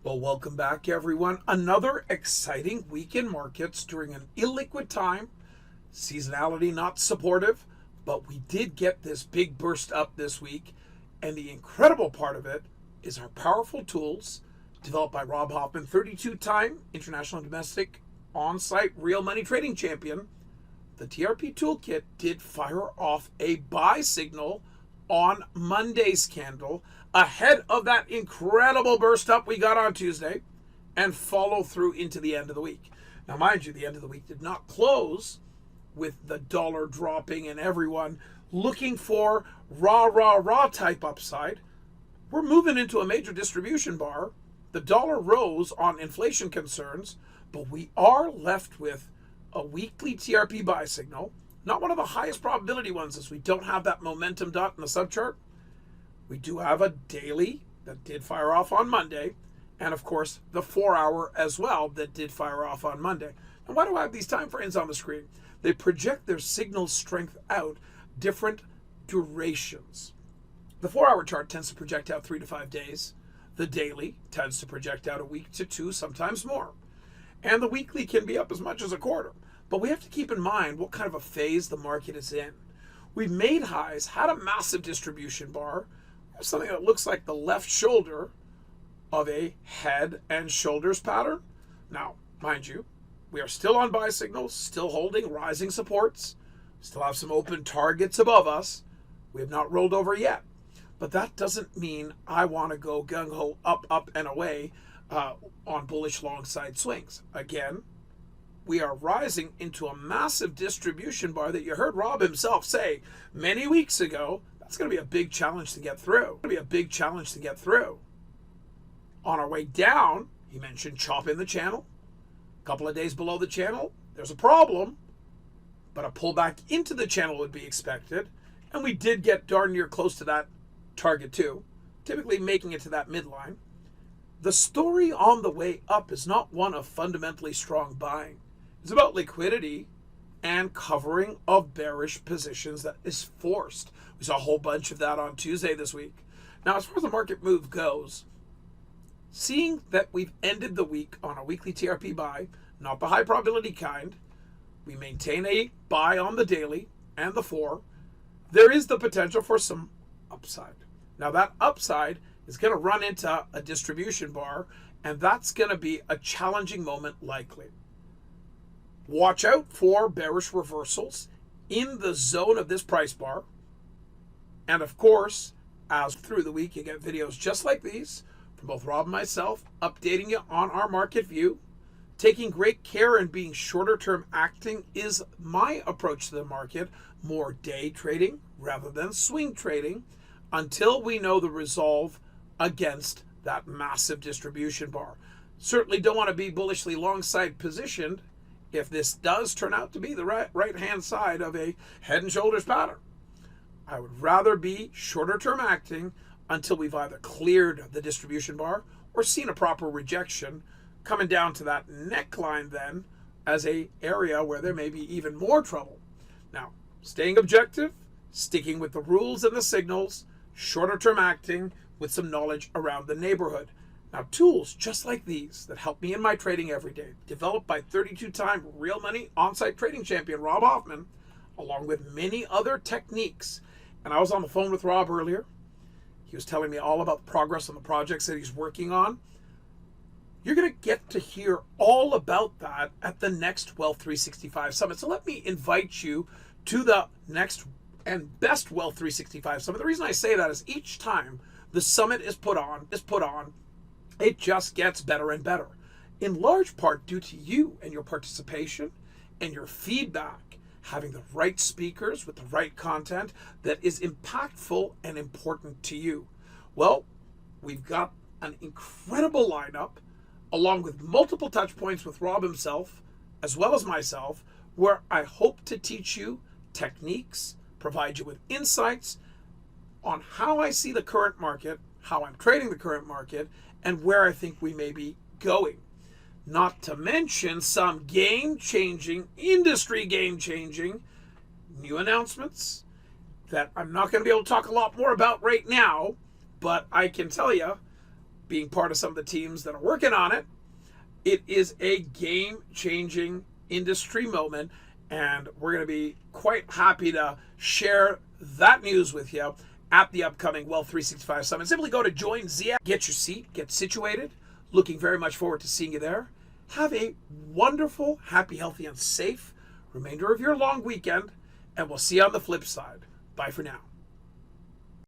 Well, welcome back, everyone. Another exciting week in markets during an illiquid time. Seasonality not supportive, but we did get this big burst up this week. And the incredible part of it is our powerful tools developed by Rob Hoffman, 32-time international and domestic on-site real money trading champion. The TRP toolkit did fire off a buy signal on Monday's candle ahead of that incredible burst up we got on Tuesday and follow through into the end of the week. Now, mind you, the end of the week did not close with the dollar dropping and everyone looking for rah type upside. We're moving into a major distribution bar. The dollar rose on inflation concerns, but we are left with a weekly TRP buy signal, not one of the highest probability ones as we don't have that momentum dot in the subchart. We do have a daily that did fire off on Monday, and of course the 4-hour as well that did fire off on Monday. And why do I have these time frames on the screen? They project their signal strength out different durations. The 4-hour chart tends to project out 3 to 5 days. The daily tends to project out a week to 2, sometimes more. And the weekly can be up as much as a quarter. But we have to keep in mind what kind of a phase the market is in. We've made highs, had a massive distribution bar, something that looks like the left shoulder of a head and shoulders pattern. Now, mind you, we are still on buy signals, still holding rising supports, still have some open targets above us. We have not rolled over yet. But that doesn't mean I want to go gung-ho up and away on bullish long side swings. Again, we are rising into a massive distribution bar that you heard Rob himself say many weeks ago. That's going to be a big challenge to get through. On our way down, he mentioned chopping the channel. A couple of days below the channel, there's a problem, but a pullback into the channel would be expected. And we did get darn near close to that target too, typically making it to that midline. The story on the way up is not one of fundamentally strong buying. It's about liquidity and covering of bearish positions that is forced. We saw a whole bunch of that on Tuesday this week. Now, as far as the market move goes, seeing that we've ended the week on a weekly TRP buy, not the high probability kind, we maintain a buy on the daily and the 4, there is the potential for some upside. Now, that upside is going to run into a distribution bar, and that's going to be a challenging moment likely. Watch out for bearish reversals in the zone of this price bar. And of course, as through the week, you get videos just like these from both Rob and myself, updating you on our market view. Taking great care and being shorter term acting is my approach to the market. More day trading rather than swing trading until we know the resolve against that massive distribution bar. Certainly don't want to be bullishly long side positioned if this does turn out to be the right hand side of a head and shoulders pattern. I would rather be shorter term acting until we've either cleared the distribution bar or seen a proper rejection coming down to that neckline then as a area where there may be even more trouble. Now, staying objective, sticking with the rules and the signals, shorter term acting with some knowledge around the neighborhood. Now, tools just like these that help me in my trading every day, developed by 32-time real money on-site trading champion Rob Hoffman, along with many other techniques. And I was on the phone with Rob earlier. He was telling me all about the progress on the projects that he's working on. You're going to get to hear all about that at the next Wealth 365 Summit. So let me invite you to the next and best Wealth 365 Summit. The reason I say that is each time the summit is put on, it just gets better and better. In large part due to you and your participation and your feedback, having the right speakers with the right content that is impactful and important to you. Well, we've got an incredible lineup along with multiple touch points with Rob himself, as well as myself, where I hope to teach you techniques, provide you with insights on how I see the current market, how I'm trading the current market, and where I think we may be going. Not to mention some game-changing, industry game-changing new announcements that I'm not going to be able to talk a lot more about right now, but I can tell you being part of some of the teams that are working on it. It is a game-changing industry moment, and we're going to be quite happy to share that news with you at the upcoming Wealth 365 Summit. Simply go to Join ZF, get your seat, get situated. Looking very much forward to seeing you there. Have a wonderful, happy, healthy, and safe remainder of your long weekend, and we'll see you on the flip side. Bye for now.